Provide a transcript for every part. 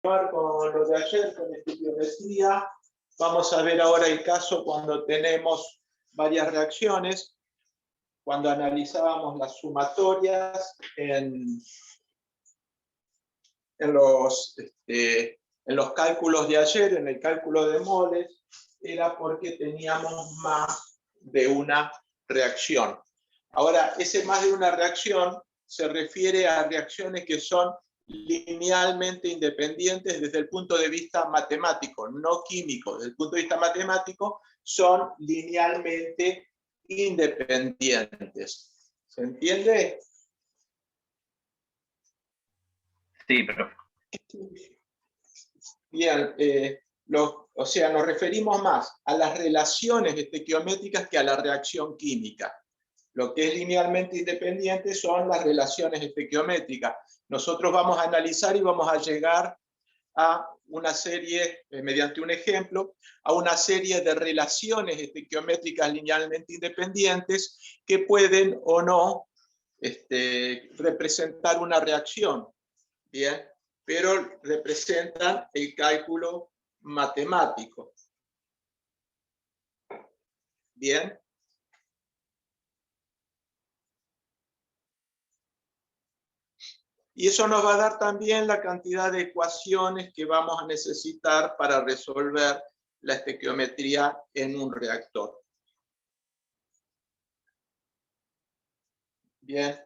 Con lo de ayer, con estequiometría, vamos a ver ahora el caso cuando tenemos varias reacciones, cuando analizábamos las sumatorias en los cálculos de ayer, en el cálculo de moles, era porque teníamos más de una reacción. Ahora, ese más de una reacción se refiere a reacciones que son linealmente independientes desde el punto de vista matemático, no químico. Desde el punto de vista matemático, son linealmente independientes. ¿Se entiende? Sí, profe. Bien, o sea, nos referimos más a las relaciones estequiométricas que a la reacción química. Lo que es linealmente independiente son las relaciones estequiométricas. Nosotros vamos a analizar y vamos a llegar a una serie, mediante un ejemplo, a una serie de relaciones estequiométricas linealmente independientes que pueden o no representar una reacción. Bien, pero representan el cálculo matemático. Bien. Y eso nos va a dar también la cantidad de ecuaciones que vamos a necesitar para resolver la estequiometría en un reactor. Bien.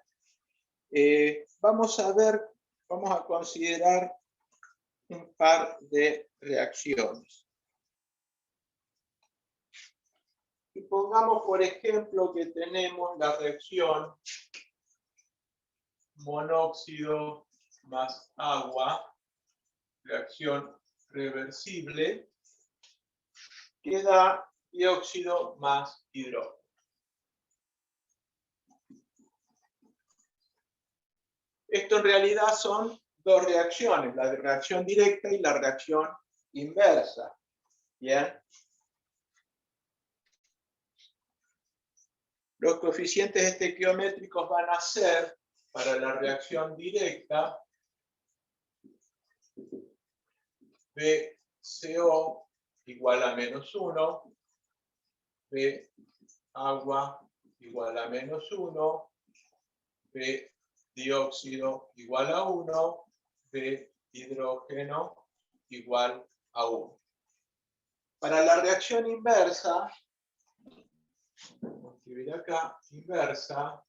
Vamos a considerar un par de reacciones. Supongamos, por ejemplo, que tenemos la reacción monóxido más agua, reacción reversible, que da dióxido más hidrógeno. Esto en realidad son dos reacciones, la reacción directa y la reacción inversa. ¿Bien? Los coeficientes estequiométricos van a ser, para la reacción directa, BCO igual a -1, B agua igual a -1, B dióxido igual a 1, B hidrógeno igual a 1. Para la reacción inversa, vamos a escribir acá, inversa,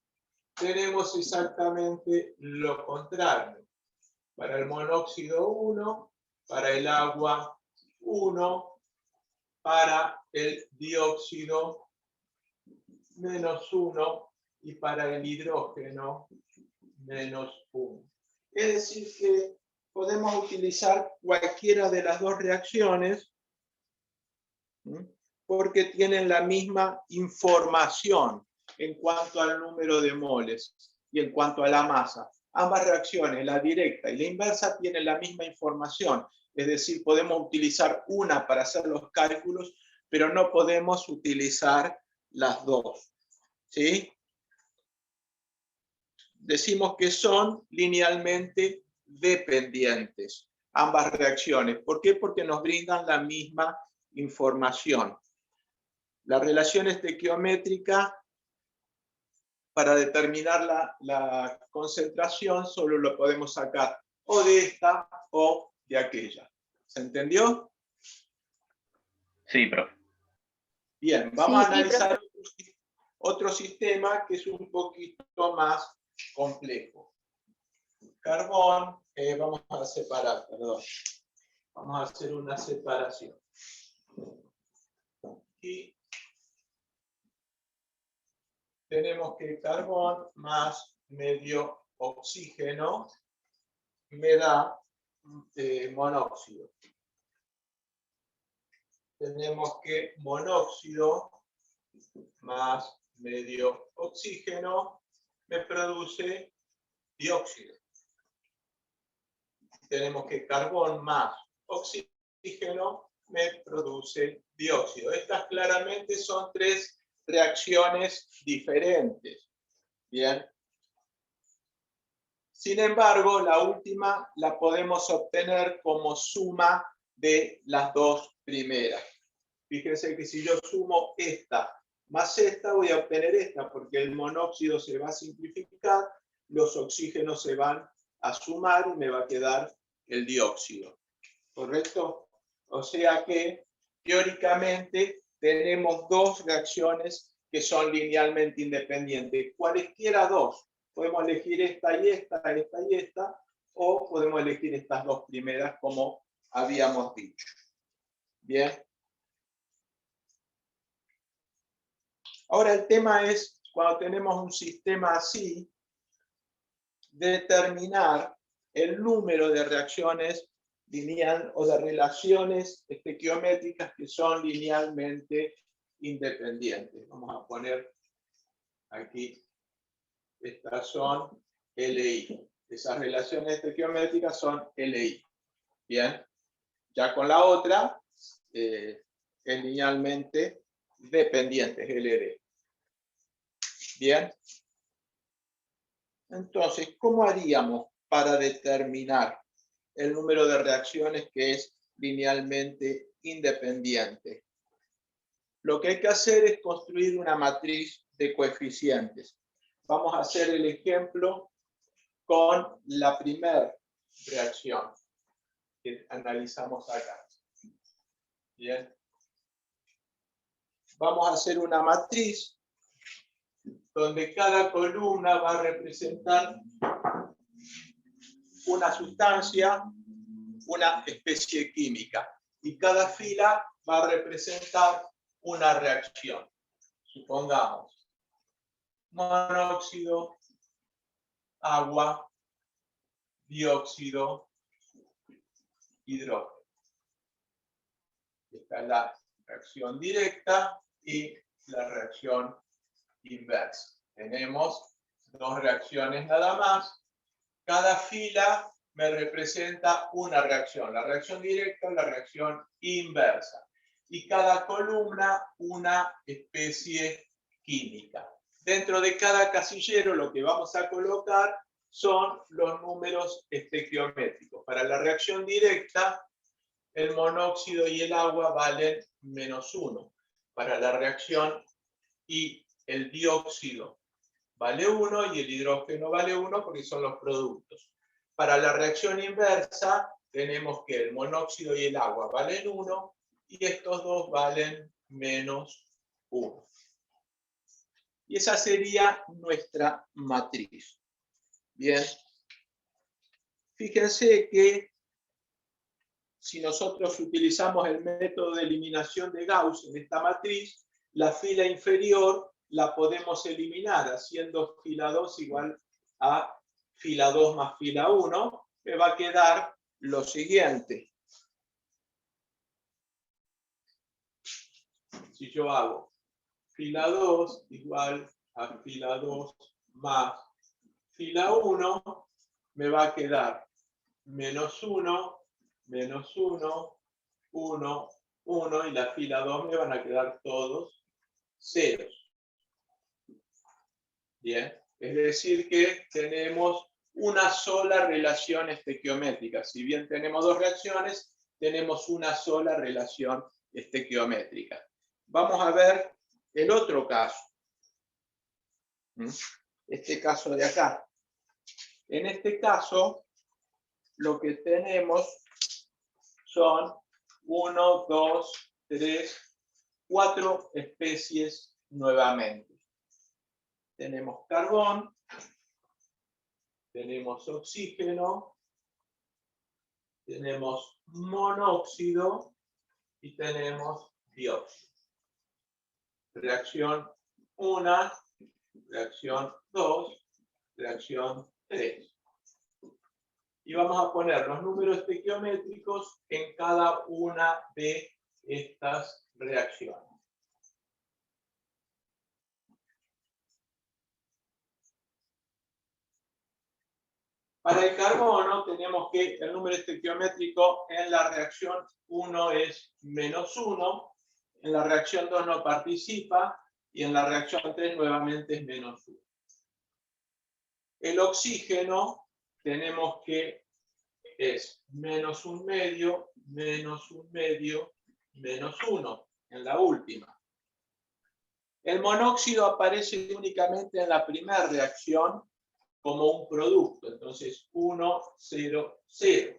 tenemos exactamente lo contrario. Para el monóxido 1, para el agua 1, para el dióxido -1 y para el hidrógeno -1. Es decir que podemos utilizar cualquiera de las dos reacciones porque tienen la misma información en cuanto al número de moles y en cuanto a la masa. Ambas reacciones, la directa y la inversa, tienen la misma información. Es decir, podemos utilizar una para hacer los cálculos, pero no podemos utilizar las dos. ¿Sí? Decimos que son linealmente dependientes ambas reacciones. ¿Por qué? Porque nos brindan la misma información. La relación estequiométrica, para determinar la concentración, solo lo podemos sacar o de esta o de aquella. ¿Se entendió? Sí, profe. Bien, vamos a analizar otro sistema que es un poquito más complejo. Carbón, vamos a separar, perdón. Vamos a hacer una separación. Y tenemos que carbón más medio oxígeno me da monóxido. Tenemos que monóxido más medio oxígeno me produce dióxido. Tenemos que carbón más oxígeno me produce dióxido. Estas claramente son tres reacciones diferentes. Bien. Sin embargo, la última la podemos obtener como suma de las dos primeras. Fíjense que si yo sumo esta más esta, voy a obtener esta, porque el monóxido se va a simplificar, los oxígenos se van a sumar y me va a quedar el dióxido. ¿Correcto? O sea que, teóricamente, tenemos dos reacciones que son linealmente independientes. Cualesquiera dos. Podemos elegir esta y esta, esta y esta, o podemos elegir estas dos primeras, como habíamos dicho. Bien. Ahora el tema es, cuando tenemos un sistema así, determinar el número de reacciones lineal o de relaciones estequiométricas que son linealmente independientes. Vamos a poner aquí, estas son LI. Esas relaciones estequiométricas son LI. Bien, ya con la otra es linealmente dependiente, es LD. Bien. Entonces, ¿cómo haríamos para determinar el número de reacciones que es linealmente independiente? Lo que hay que hacer es construir una matriz de coeficientes. Vamos a hacer el ejemplo con la primera reacción que analizamos acá. Bien. Vamos a hacer una matriz donde cada columna va a representar una sustancia, una especie química, y cada fila va a representar una reacción. Supongamos monóxido, agua, dióxido, hidrógeno. Esta es la reacción directa y la reacción inversa. Tenemos dos reacciones nada más. Cada fila me representa una reacción, la reacción directa o la reacción inversa. Y cada columna una especie química. Dentro de cada casillero lo que vamos a colocar son los números estequiométricos. Para la reacción directa, el monóxido y el agua valen -1. Para la reacción y el dióxido vale 1 y el hidrógeno vale 1 porque son los productos. Para la reacción inversa tenemos que el monóxido y el agua valen 1 y estos dos valen -1. Y esa sería nuestra matriz. Bien. Fíjense que si nosotros utilizamos el método de eliminación de Gauss en esta matriz, la fila inferior la podemos eliminar haciendo fila 2 igual a fila 2 más fila 1. Me va a quedar lo siguiente. Si yo hago fila 2 igual a fila 2 más fila 1, me va a quedar -1, -1, 1, 1, y la fila 2 me van a quedar todos ceros. Bien, es decir que tenemos una sola relación estequiométrica. Si bien tenemos dos reacciones, tenemos una sola relación estequiométrica. Vamos a ver el otro caso. Este caso de acá. En este caso, lo que tenemos son 1, 2, 3, 4 especies nuevamente. Tenemos carbón, tenemos oxígeno, tenemos monóxido y tenemos dióxido. Reacción 1, reacción 2, reacción 3. Y vamos a poner los números estequiométricos en cada una de estas reacciones. Para el carbono tenemos que el número estequiométrico en la reacción 1 es -1, en la reacción 2 no participa y en la reacción 3 nuevamente es -1. El oxígeno tenemos que es menos un medio, menos un medio, menos 1 en la última. El monóxido aparece únicamente en la primera reacción como un producto, entonces 1, 0, 0.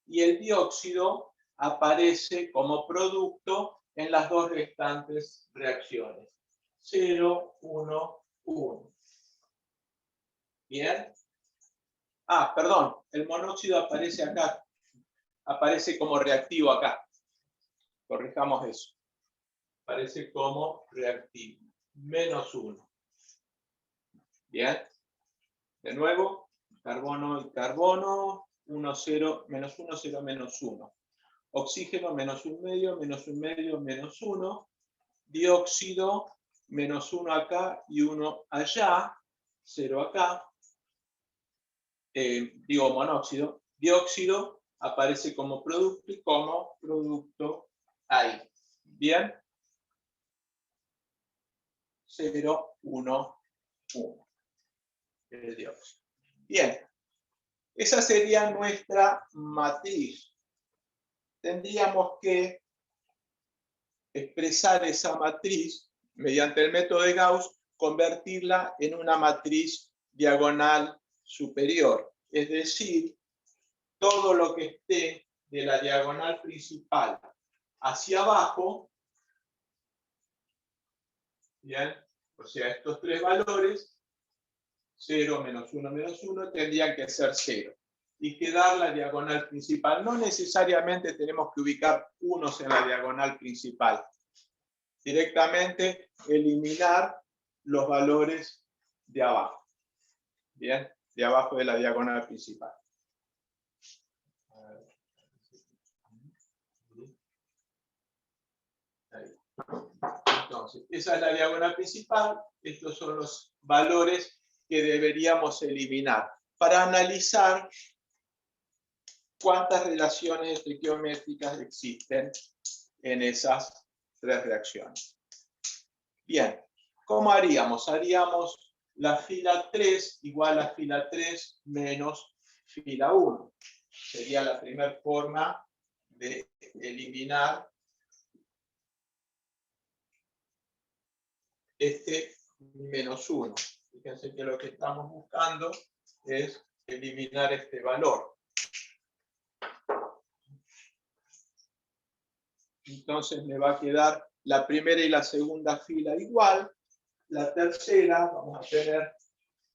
Y el dióxido aparece como producto en las dos restantes reacciones, 0, 1, 1. ¿Bien? Ah, perdón, el monóxido aparece acá, aparece como reactivo acá. Corrijamos eso. Aparece como reactivo, menos 1. ¿Bien? De nuevo, carbono y carbono, 1, 0, menos 1, 0, menos 1. Oxígeno, menos un medio, menos un medio, menos 1. Dióxido, menos 1 acá y 1 allá, 0 acá. Digo monóxido. Dióxido aparece como producto y como producto ahí. ¿Bien? 0, 1, 1. El dióxido. Bien. Esa sería nuestra matriz. Tendríamos que expresar esa matriz mediante el método de Gauss, convertirla en una matriz diagonal superior. Es decir, todo lo que esté de la diagonal principal hacia abajo, ¿bien? O sea, estos tres valores, 0, menos 1, menos 1, tendrían que ser 0. Y quedar la diagonal principal. No necesariamente tenemos que ubicar unos en la diagonal principal. Directamente eliminar los valores de abajo. Bien, de abajo de la diagonal principal. Ahí. Entonces, esa es la diagonal principal. Estos son los valores que deberíamos eliminar para analizar cuántas relaciones estequiométricas existen en esas tres reacciones. Bien, ¿cómo haríamos? Haríamos la fila 3 igual a fila 3 menos fila 1. Sería la primera forma de eliminar este menos 1. Fíjense que lo que estamos buscando es eliminar este valor. Entonces me va a quedar la primera y la segunda fila igual. La tercera vamos a tener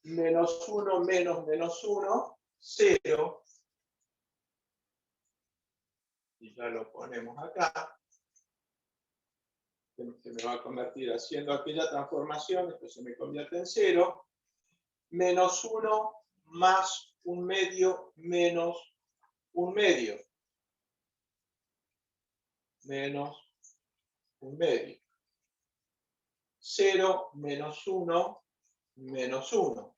menos 1 menos menos 1, 0. Y ya lo ponemos acá. Se me va a convertir haciendo aquella transformación, esto se me convierte en 0. Menos 1 más un medio menos un medio. Menos un medio. 0 menos 1 menos 1.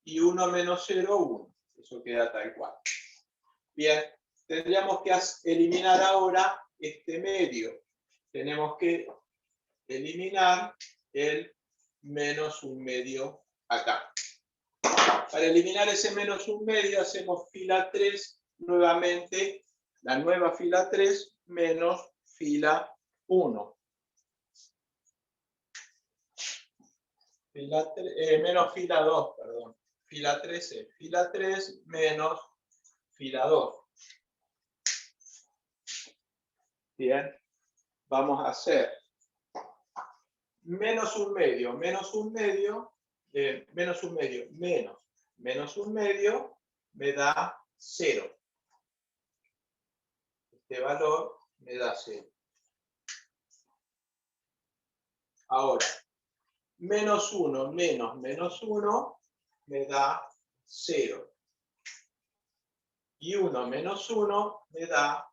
Y 1 menos 0, 1. Eso queda tal cual. Bien, tendríamos que eliminar ahora este medio. Tenemos que eliminar el menos un medio acá. Para eliminar ese menos un medio hacemos fila 3 nuevamente, la nueva fila 3 menos fila 1. Menos fila 2, perdón. Fila 3 es fila 3 menos fila 2. Bien, vamos a hacer menos un medio, menos un medio, menos un medio, menos un medio me da 0. Este valor me da 0. Ahora, menos 1 menos menos 1 me da 0. Y 1 menos 1 me da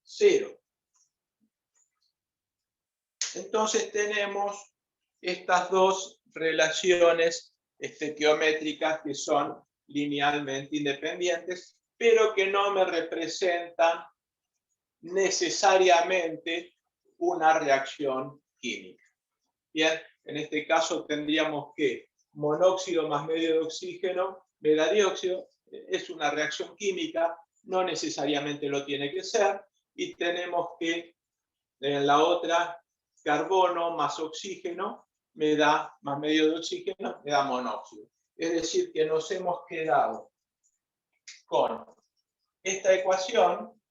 0. Entonces tenemos estas dos relaciones estequiométricas que son linealmente independientes, pero que no me representan necesariamente una reacción química. Bien, en este caso tendríamos que monóxido más medio de oxígeno me da dióxido. Es una reacción química, no necesariamente lo tiene que ser. Y tenemos que en la otra, carbono más oxígeno me da, más medio de oxígeno, me da monóxido. Es decir, que nos hemos quedado con esta ecuación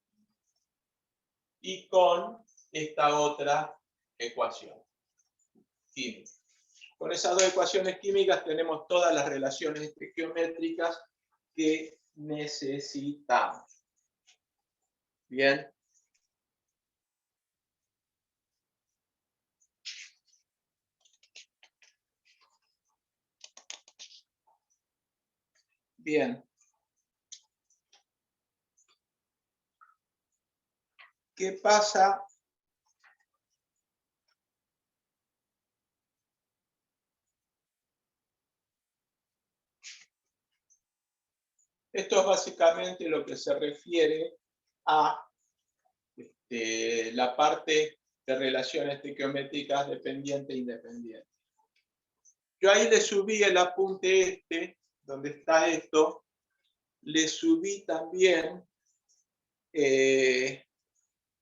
y con esta otra ecuación química. Con esas dos ecuaciones químicas tenemos todas las relaciones estequiométricas que necesitamos. Bien. Bien. ¿Qué pasa? Esto es básicamente lo que se refiere a la parte de relaciones estequiométricas dependiente e independiente. Yo ahí le subí el apunte donde está esto, le subí también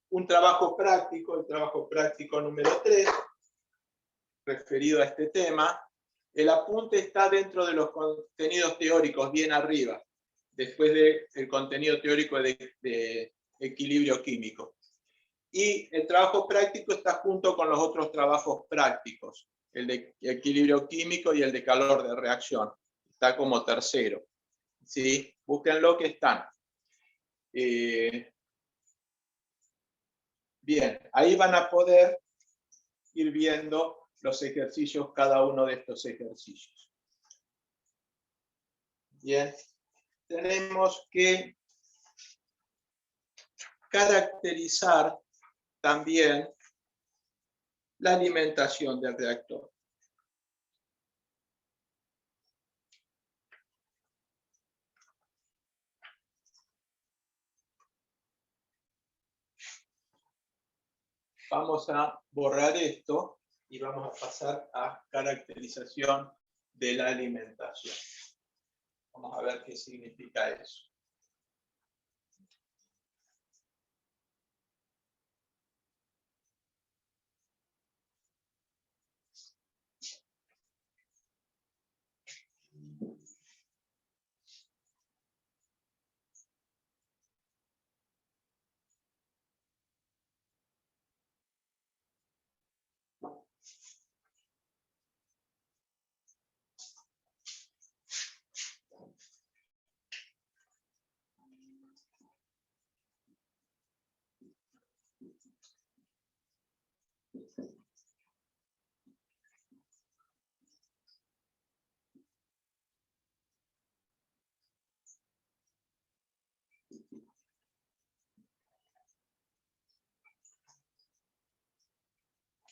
un trabajo práctico, el trabajo práctico número 3, referido a este tema. El apunte está dentro de los contenidos teóricos, bien arriba, después del contenido teórico de equilibrio químico. Y el trabajo práctico está junto con los otros trabajos prácticos, el de equilibrio químico y el de calor de reacción. Está como tercero. ¿Sí? Búsquenlo que están. Bien, ahí van a poder ir viendo los ejercicios, cada uno de estos ejercicios. Bien, tenemos que caracterizar también la alimentación del reactor. Vamos a borrar esto y vamos a pasar a caracterización de la alimentación. Vamos a ver qué significa eso.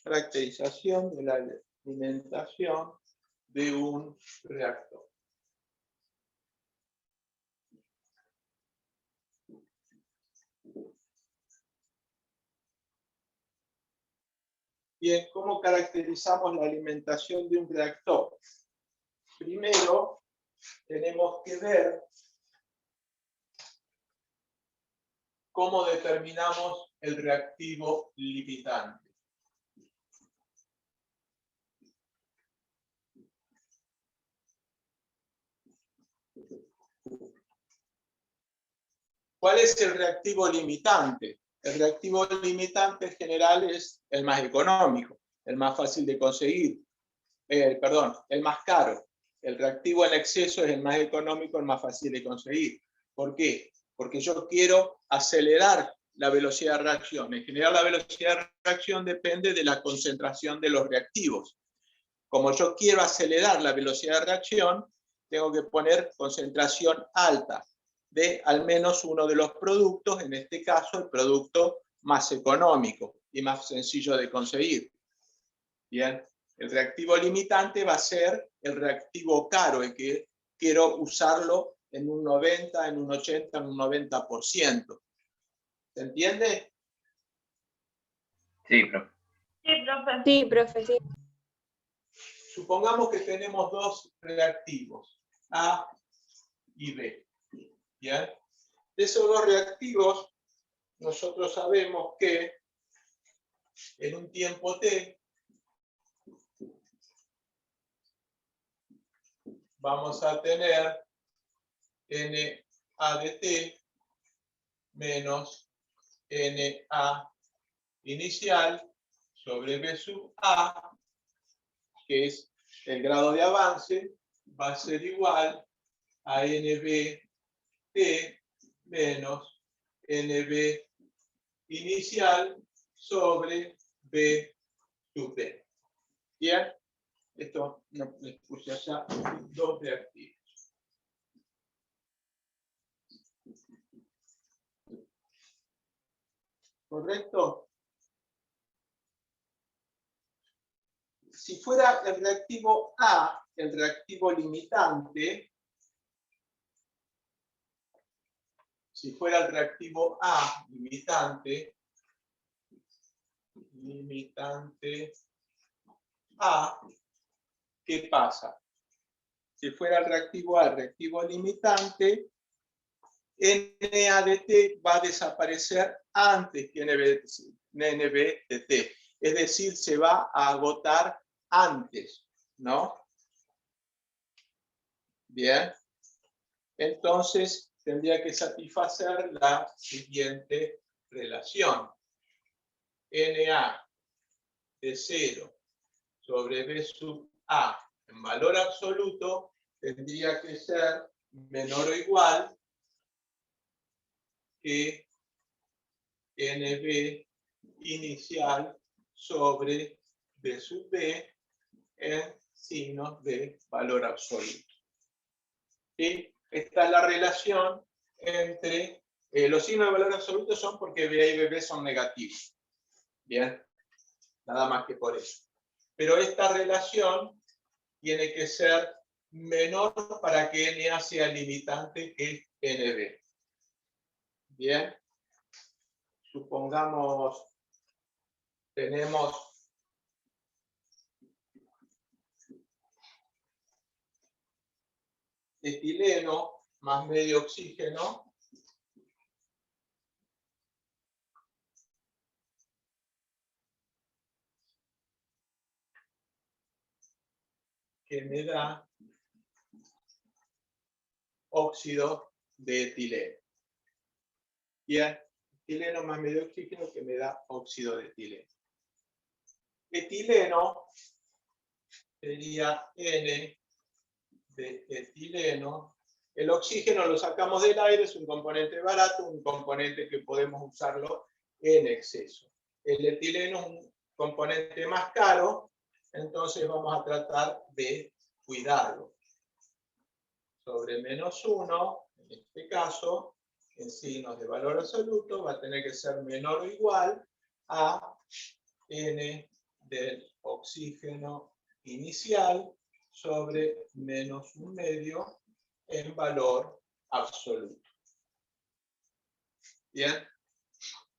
Caracterización de la alimentación de un reactor. Bien, ¿cómo caracterizamos la alimentación de un reactor? Primero, tenemos que ver cómo determinamos el reactivo limitante. ¿Cuál es el reactivo limitante? El reactivo limitante en general es el más económico, el más fácil de conseguir. El más caro. El reactivo en exceso es el más económico, el más fácil de conseguir. ¿Por qué? Porque yo quiero acelerar la velocidad de reacción. En general, la velocidad de reacción depende de la concentración de los reactivos. Como yo quiero acelerar la velocidad de reacción, tengo que poner concentración alta de al menos uno de los productos, en este caso el producto más económico y más sencillo de conseguir. Bien, el reactivo limitante va a ser el reactivo caro, el que quiero usarlo en un 90, en un 80, en un 90%. ¿Se entiende? Sí, profe. Sí, profe. Sí, profe, sí. supongamos que tenemos dos reactivos, A y B. ¿Bien? De esos dos reactivos, nosotros sabemos que en un tiempo t vamos a tener NA de t menos NA inicial sobre B sub A, que es el grado de avance, va a ser igual a NB T menos NB inicial sobre B sub B. Bien, esto no, les puse allá dos reactivos. ¿Correcto? Si fuera el reactivo A, el reactivo limitante, si fuera el reactivo A limitante A, ¿qué pasa? Si fuera el reactivo A, el reactivo limitante, NA de T va a desaparecer antes que NB de T. Es decir, se va a agotar antes, ¿no? Bien. Entonces, tendría que satisfacer la siguiente relación. NA de 0 sobre B sub A en valor absoluto tendría que ser menor o igual que NB inicial sobre B sub B en signos de valor absoluto. ¿Sí? Esta es la relación entre los signos de valor absoluto son porque BA y BB son negativos. Bien, nada más que por eso. Pero esta relación tiene que ser menor para que NA sea limitante que NB. Bien, supongamos tenemos etileno más medio oxígeno que me da óxido de etileno. Bien, etileno más medio oxígeno que me da óxido de etileno. Etileno sería N de etileno. El oxígeno lo sacamos del aire, es un componente barato, un componente que podemos usarlo en exceso. El etileno es un componente más caro, entonces vamos a tratar de cuidarlo. Sobre menos 1, en este caso, en signos de valor absoluto, va a tener que ser menor o igual a N del oxígeno inicial sobre menos 1/2 en valor absoluto. Bien,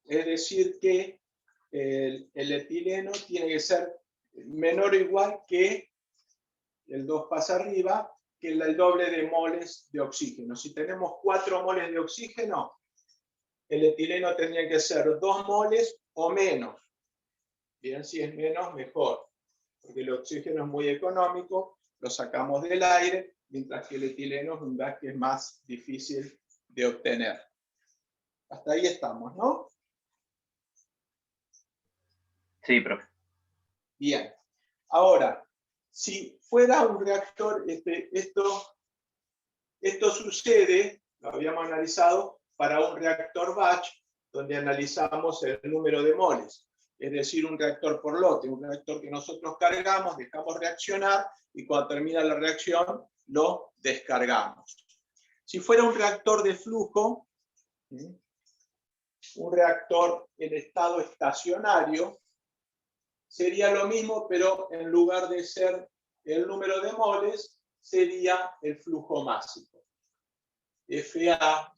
es decir que el etileno tiene que ser menor o igual que el 2 pasa arriba, que el doble de moles de oxígeno. Si tenemos 4 moles de oxígeno, el etileno tendría que ser 2 moles o menos. Bien, si es menos, mejor, porque el oxígeno es muy económico, lo sacamos del aire, mientras que el etileno es un gas que es más difícil de obtener. Hasta ahí estamos, ¿no? Sí, profe. Bien. Ahora, si fuera un reactor, esto sucede, lo habíamos analizado, para un reactor batch, donde analizamos el número de moles. Es decir, un reactor por lote, un reactor que nosotros cargamos, dejamos reaccionar y cuando termina la reacción lo descargamos. Si fuera un reactor de flujo, un reactor en estado estacionario, sería lo mismo, pero en lugar de ser el número de moles, sería el flujo másico. FA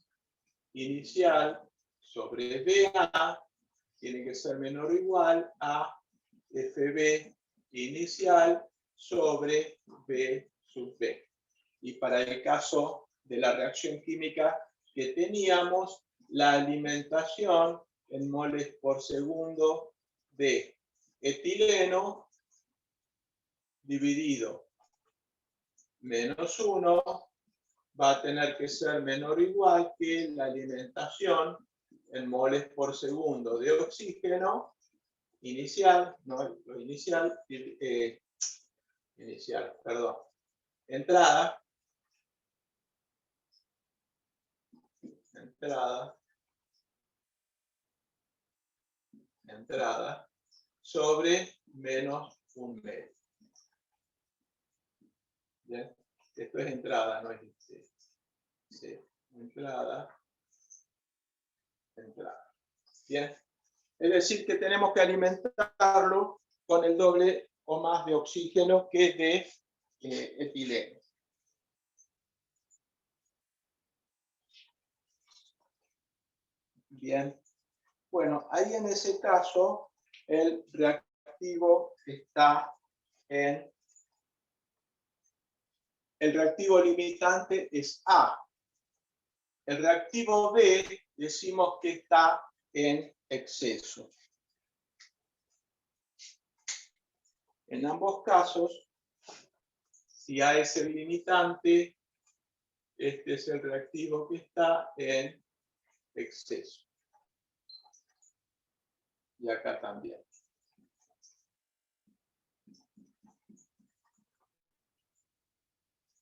inicial sobre BA tiene que ser menor o igual a FB inicial sobre B sub B. Y para el caso de la reacción química que teníamos, la alimentación en moles por segundo de etileno dividido menos 1 va a tener que ser menor o igual que la alimentación en moles por segundo de oxígeno inicial, no, lo inicial, perdón, entrada sobre menos 1 medio. ¿Bien? Esto es entrada, no es entrada. Bien. Es decir, que tenemos que alimentarlo con el doble o más de oxígeno que de etileno. Bien. Bueno, ahí en ese caso, el reactivo está en... El reactivo limitante es A. El reactivo B decimos que está en exceso. En ambos casos, si A es el limitante, este es el reactivo que está en exceso. Y acá también.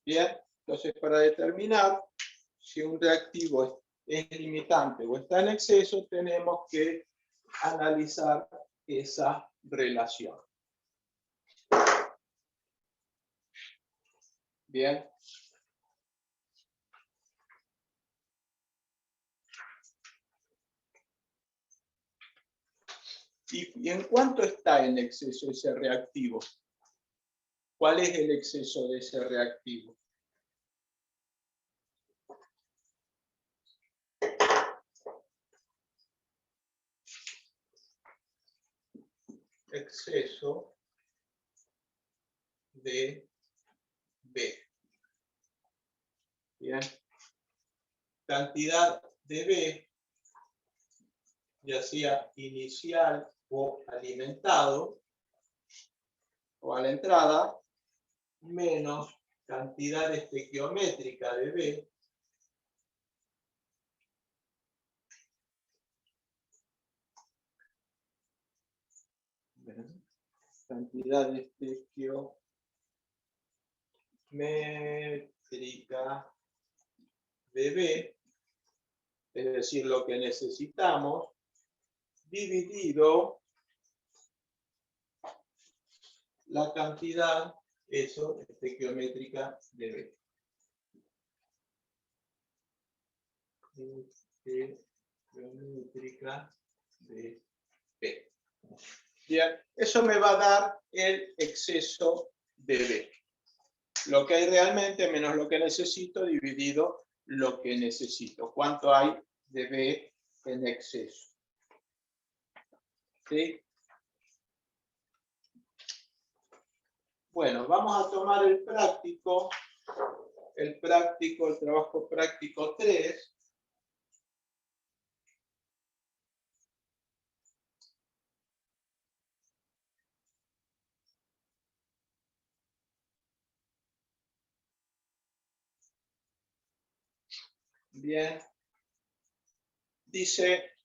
Bien, entonces para determinar si un reactivo es limitante o está en exceso, tenemos que analizar esa relación. Bien. ¿Y en cuánto está en exceso ese reactivo? ¿Cuál es el exceso de ese reactivo? Exceso de B. Bien. Cantidad de B, ya sea inicial o alimentado, o a la entrada, menos cantidad estequiométrica de B, cantidad estequiométrica de B, es decir, lo que necesitamos, dividido la cantidad estequiométrica de B. Estequiométrica de B. Bien, eso me va a dar el exceso de B. Lo que hay realmente menos lo que necesito dividido lo que necesito. ¿Cuánto hay de B en exceso? ¿Sí? Bueno, vamos a tomar el trabajo práctico 3. Bien. Dice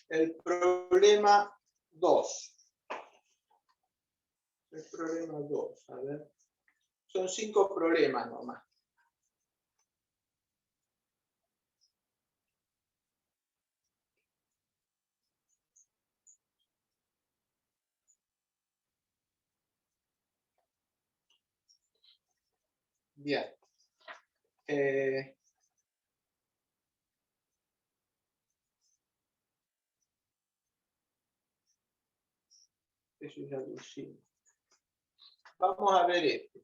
el problema 2. El problema 2, a ver. Son 5 problemas nomás. Bien. Eso ya lo hicimos. Vamos a ver este.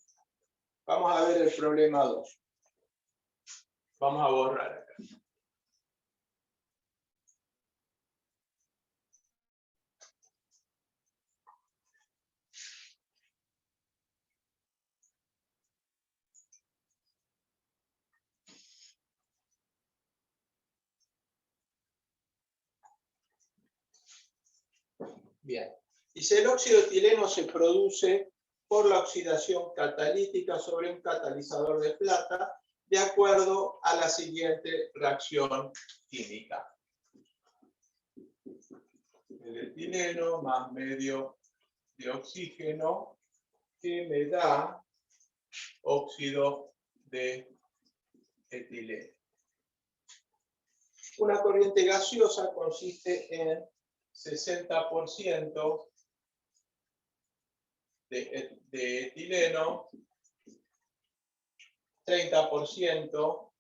Vamos a ver el problema 2. Vamos a borrar acá. Bien. Dice, el óxido de etileno se produce por la oxidación catalítica sobre un catalizador de plata, de acuerdo a la siguiente reacción química. El etileno más medio de oxígeno que me da óxido de etileno. Una corriente gaseosa consiste en 60% de etileno, 30%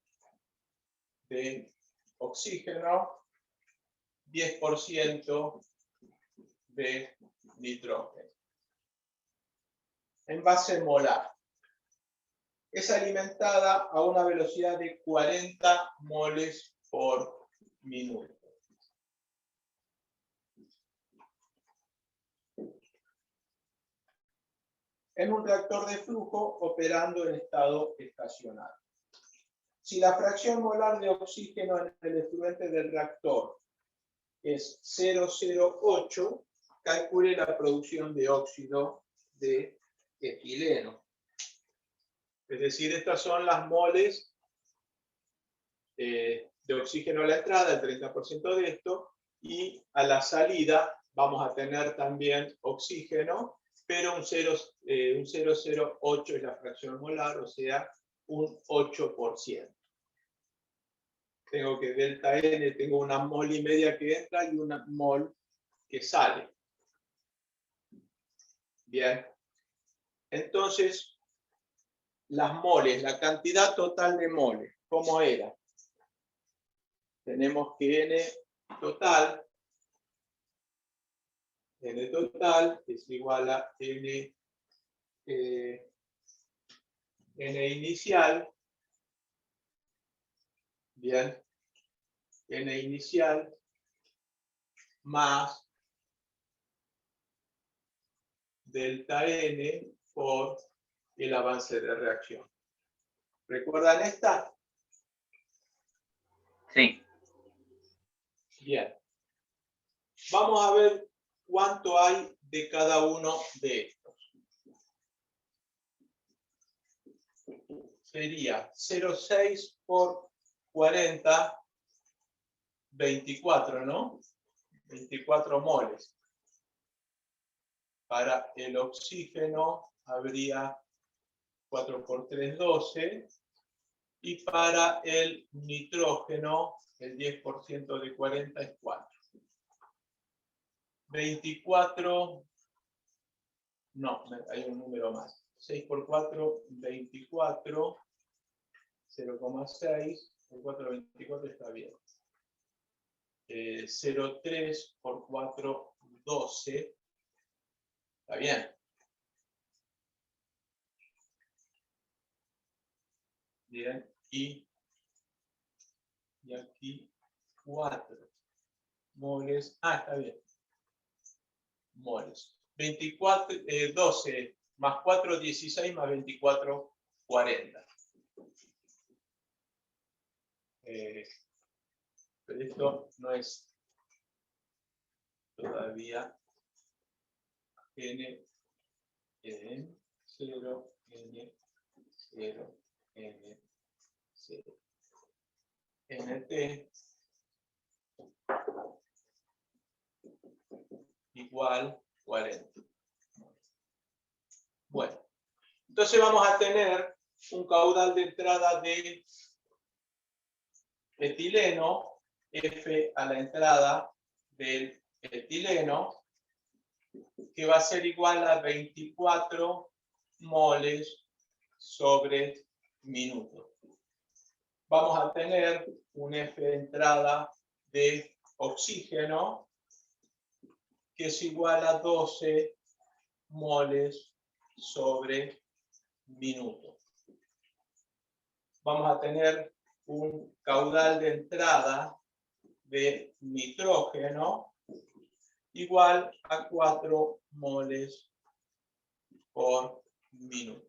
de oxígeno, 10% de nitrógeno. Envase molar. Es alimentada a una velocidad de 40 moles por minuto. En un reactor de flujo operando en estado estacionario. Si la fracción molar de oxígeno en el efluente del reactor es 0,08, calcule la producción de óxido de etileno. Es decir, estas son las moles de oxígeno a la entrada, el 30% de esto, y a la salida vamos a tener también oxígeno, pero un 0,08 es la fracción molar, o sea, un 8%. Tengo que delta N, tengo una mol y media que entra y una mol que sale. Bien. Entonces, las moles, la cantidad total de moles, ¿cómo era? Tenemos que N total es igual a N inicial. Bien. N inicial más delta N por el avance de reacción. ¿Recuerdan esta? Sí. Bien. Vamos a ver cuánto hay de cada uno de estos. Sería 0,6 por 40, 24, ¿no? 24 moles. Para el oxígeno habría 4 por 3, 12. Y para el nitrógeno, el 10% de 40 es 4. 24, no, hay un número más. 6 por 4, 24. 0,6 por 4, 24 está bien. 0,3 por 4, 12. Está bien. Bien. Y aquí 4 moles. Ah, está bien. Moles. 24, 12 más 4, 16 más 24, 40. Pero esto no es todavía N, 0, N, 0, N, 0. NT igual 40. Bueno, entonces vamos a tener un caudal de entrada de etileno, F a la entrada del etileno, que va a ser igual a 24 moles sobre minuto. Vamos a tener un F de entrada de oxígeno, que es igual a 12 moles sobre minuto. Vamos a tener un caudal de entrada de nitrógeno igual a 4 moles por minuto.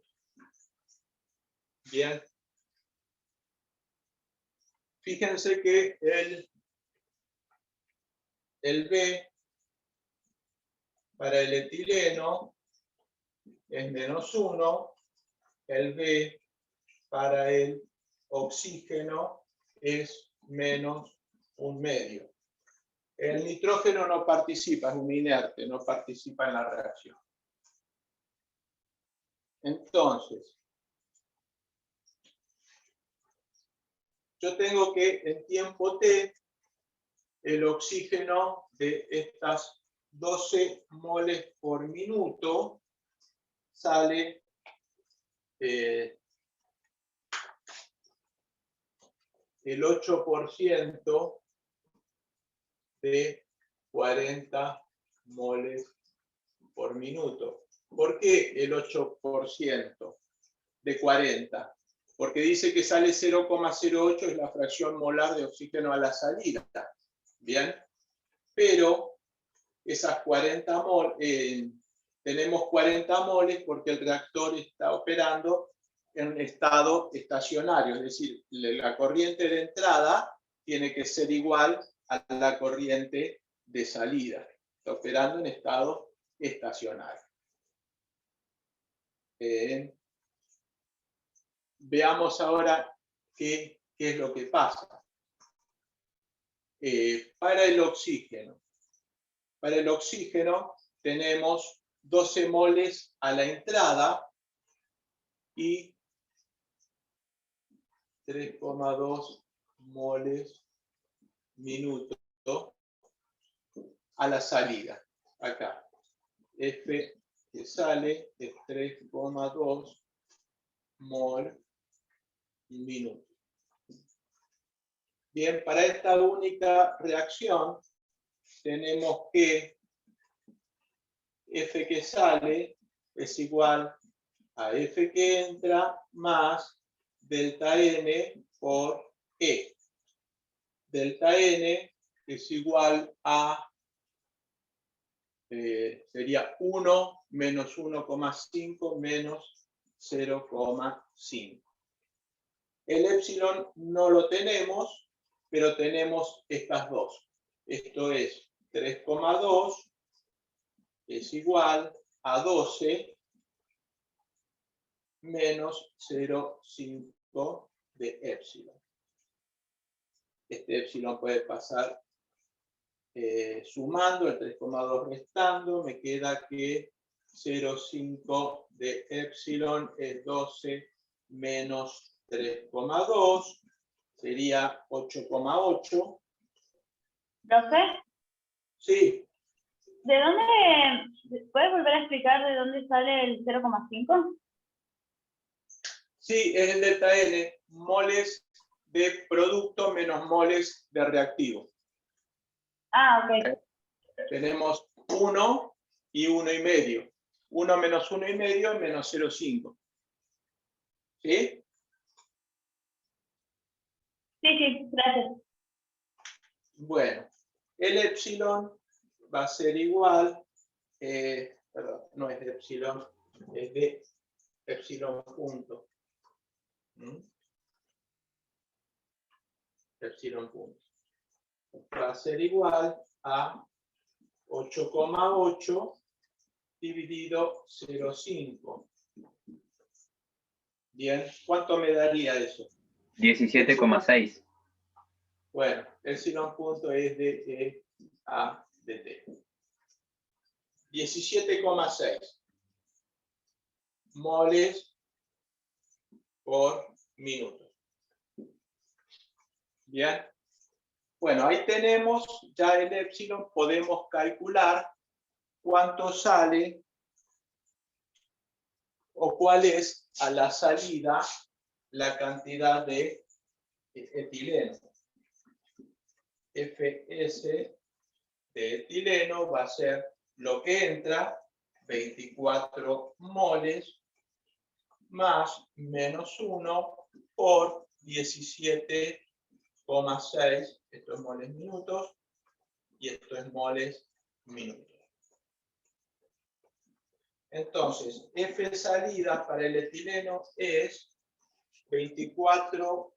Bien. Fíjense que el B para el etileno es -1, el B para el oxígeno es -1/2. El nitrógeno no participa, es un inerte, no participa en la reacción. Entonces, yo tengo que en tiempo t, el oxígeno de estas 12 moles por minuto sale el 8% de 40 moles por minuto. ¿Por qué el 8% de 40? Porque dice que sale 0,08, es la fracción molar de oxígeno a la salida. Bien, pero esas 40 moles, tenemos 40 moles porque el reactor está operando en estado estacionario, es decir, la corriente de entrada tiene que ser igual a la corriente de salida. Está operando en estado estacionario. Veamos ahora qué es lo que pasa. Para el oxígeno tenemos 12 moles a la entrada y 3,2 moles minuto a la salida. Acá. F que sale es 3,2 mol minuto. Bien, para esta única reacción tenemos que F que sale es igual a F que entra más delta N por E. Delta N es igual a, sería 1 menos 1,5 menos 0,5. El epsilon no lo tenemos, pero tenemos estas dos. Esto es 3,2 es igual a 12 menos 0,5 de epsilon. Este epsilon puede pasar sumando, el 3,2 restando, me queda que 0,5 de epsilon es 12 menos 3,2, sería 8,8. ¿Profe? Sí. ¿De dónde, puedes volver a explicar de dónde sale el 0,5? Sí, es el delta N, moles de producto menos moles de reactivo. Ah, ok. Tenemos 1 y 1,5. 1 menos 1,5 es menos 0,5. ¿Sí? Sí, gracias. Bueno, el epsilon va a ser igual, perdón, no es de epsilon, es de epsilon punto. Epsilon punto. Va a ser igual a 8,8 dividido 0,5. Bien, ¿cuánto me daría eso? 17,6. Bueno, epsilon punto es de E a de T. 17,6 moles por minuto. Bien. Bueno, ahí tenemos ya el epsilon, podemos calcular cuánto sale o cuál es a la salida la cantidad de etileno. Fs de etileno va a ser lo que entra, 24 moles, más menos 1 por 17,6, esto es moles minutos, y esto es moles minutos. Entonces, F salida para el etileno es 24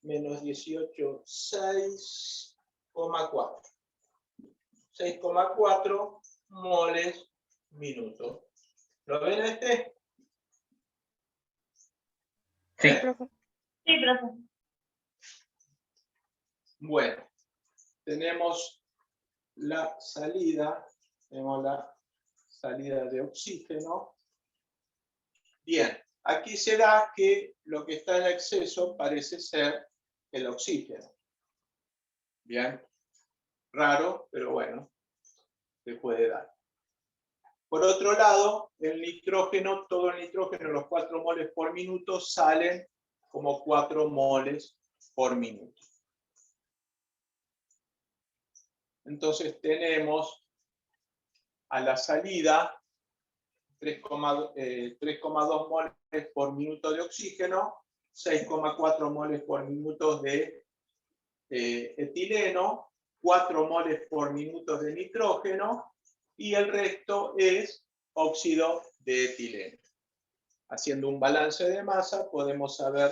menos 18, 6,4. 6,4 moles minuto. ¿Lo ven este? Sí. Profe. Sí, profe. Bueno, tenemos la salida de oxígeno. Bien, aquí se da que lo que está en exceso parece ser el oxígeno. Bien, raro, pero bueno, se puede dar. Por otro lado, el nitrógeno, todo el nitrógeno, los 4 moles por minuto, salen como 4 moles por minuto. Entonces tenemos a la salida 3,2 moles por minuto de oxígeno, 6,4 moles por minuto de etileno, 4 moles por minuto de nitrógeno, y el resto es óxido de etileno. Haciendo un balance de masa podemos saber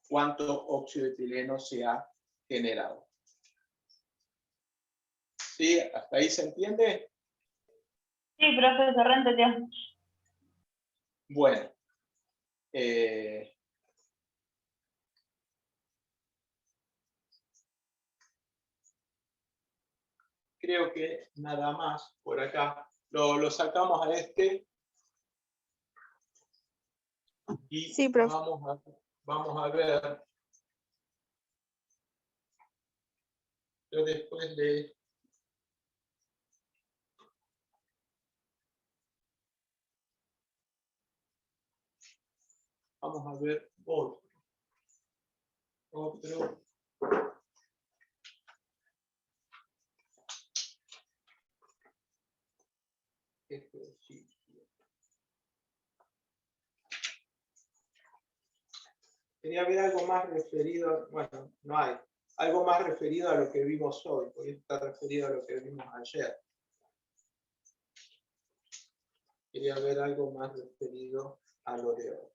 cuánto óxido de etileno se ha generado. ¿Sí? ¿Hasta ahí se entiende? Sí, profe, se reentendió. Bueno. Creo que nada más por acá. Lo sacamos a este. Y Sí, profe. vamos a ver. Yo después le... Vamos a ver otro. Ejercicio. Quería ver algo más referido, bueno, no hay, algo más referido a lo que vimos hoy, porque está referido a lo que vimos ayer. Quería ver algo más referido a lo de hoy.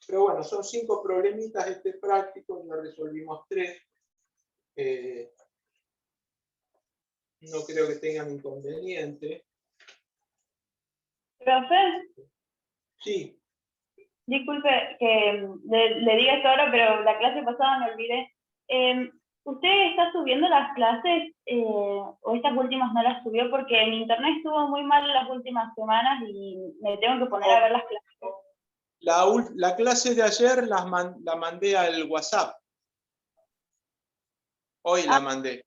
Pero bueno, son 5 problemitas este práctico, ya resolvimos 3. No creo que tengan inconveniente. Profe, Sí, disculpe que le diga esto ahora, pero la clase pasada me olvidé. ¿Usted está subiendo las clases o estas últimas no las subió? Porque en internet estuvo muy mal las últimas semanas y me tengo que poner a ver las clases. la clase de ayer la mandé al WhatsApp. Hoy la mandé.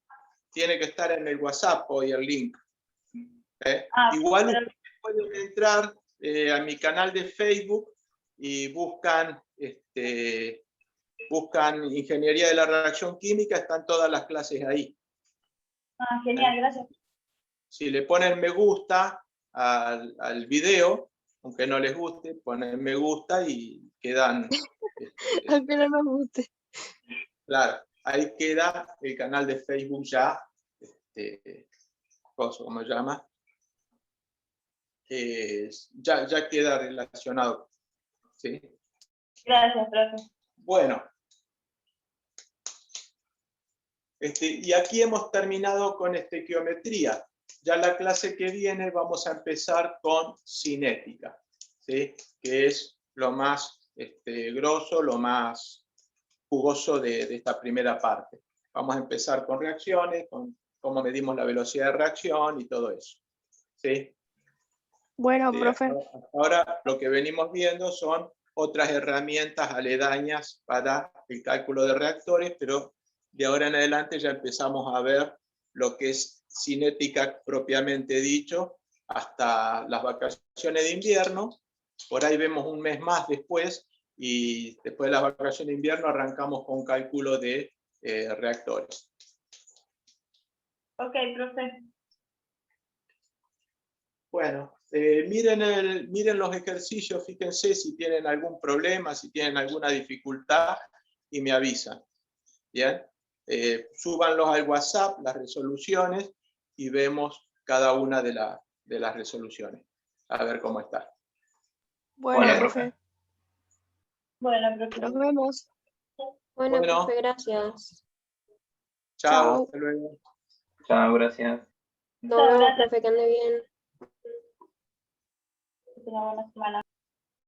Tiene que estar en el WhatsApp hoy el link. Igual pero... ustedes pueden entrar a mi canal de Facebook y buscan Ingeniería de la Reacción Química, están todas las clases ahí. Genial, gracias. Si le ponen me gusta al video, aunque no les guste, ponen me gusta y quedan... Aunque no nos guste. Claro, ahí queda el canal de Facebook ya, ¿cómo se llama? Ya queda relacionado. ¿Sí? Gracias, profe. Bueno. Y aquí hemos terminado con estequiometría. Ya la clase que viene vamos a empezar con cinética, ¿sí? Que es lo más grosso, lo más jugoso de esta primera parte. Vamos a empezar con reacciones, con cómo medimos la velocidad de reacción y todo eso. ¿Sí? Bueno, profe. Ahora lo que venimos viendo son otras herramientas aledañas para el cálculo de reactores, pero de ahora en adelante ya empezamos a ver lo que es cinética propiamente dicho, hasta las vacaciones de invierno. Por ahí vemos un mes más después, y después de las vacaciones de invierno arrancamos con cálculo de reactores. Ok, profe. Bueno, miren los ejercicios, fíjense si tienen algún problema, si tienen alguna dificultad y me avisan. ¿Bien? Súbanlos al WhatsApp, las resoluciones, y vemos cada una de las resoluciones. A ver cómo está. Bueno, Hola, profe. Bueno, profe. Nos vemos. Bueno, Bueno. profe, gracias. Chao, Chao. hasta luego. Chao, gracias. Nos vemos, gracias. profe, que ande bien. Que tenga buena semana.